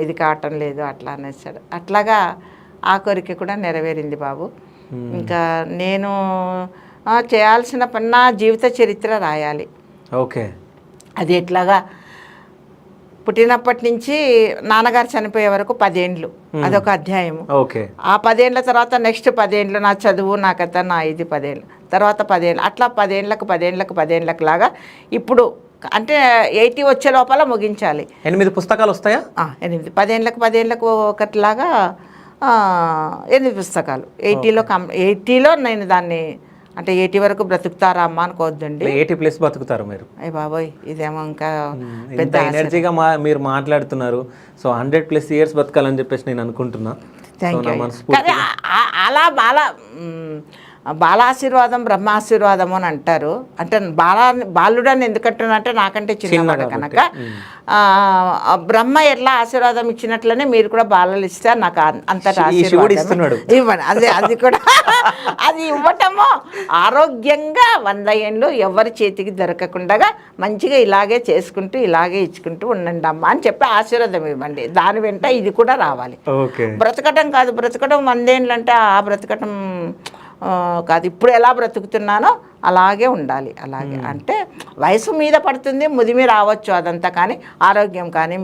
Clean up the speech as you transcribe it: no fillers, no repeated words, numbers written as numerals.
ఇది కావటం లేదు అట్లా అనేసాడు. అట్లాగా ఆ కోరిక కూడా నెరవేరింది బాబు. ఇంకా నేను చేయాల్సిన పని నా జీవిత చరిత్ర రాయాలి. ఓకే. అది ఎట్లాగా పుట్టినప్పటి నుంచి నాన్నగారు చనిపోయే వరకు 10 ఏండ్లు అదొక అధ్యాయము. ఓకే. ఆ 10 ఏండ్ల తర్వాత నెక్స్ట్ 10 ఏండ్లు నా చదువు నా కథ నా ఇది 10 ఏండ్లు తర్వాత 10 ఏండ్లు అట్లా 10 ఏండ్లకు లాగా ఇప్పుడు అంటే 80 వచ్చే లోపల ముగించాలి. 8 పుస్తకాలు వస్తాయా? 8 10 ఏండ్లకు ఒకటిలాగా 8 పుస్తకాలు 80లో నేను దాన్ని అంటే 80 వరకు బ్రతుకుతారా అమ్మ అనుకోవద్దండి. 80+ బతుకుతారు మీరు. అయ్య బాబోయ్ ఇదేమో ఇంకా పెద్ద ఎనర్జీగా మీరు మాట్లాడుతున్నారు. సో 100+ ఇయర్స్ బతకాలని చెప్పేసి నేను అనుకుంటున్నా. Thank you. కానీ అలా బాలాశీర్వాదం బ్రహ్మాశీర్వాదము అని అంటారు. అంటే బాలుడని ఎందుకంటున్నానంటే నాకంటే చిన్నవాడు కనుక బ్రహ్మ ఎట్లా ఆశీర్వాదం ఇచ్చినట్లనే మీరు కూడా బాలలు ఇస్తే నాకు అంతటా ఆశీర్వాదం ఇవ్వండి. అది కూడా అది ఇవ్వటము ఆరోగ్యంగా 100 ఏండ్లు ఎవరి చేతికి దొరకకుండా మంచిగా ఇలాగే చేసుకుంటూ ఇలాగే ఇచ్చుకుంటూ ఉండండి అమ్మ అని చెప్పి ఆశీర్వాదం ఇవ్వండి. దాని వెంట ఇది కూడా రావాలి. బ్రతకటం కాదు, బ్రతకటం 100 ఏండ్లు అంటే ఆ బ్రతకటం కాదు, ఇప్పుడు ఎలా బ్రతుకుతున్నానో అలాగే ఉండాలి. అలాగే అంటే వయసు మీద పడుతుంది, ముదిమి రావచ్చు అదంతా, కానీ ఆరోగ్యం కానీ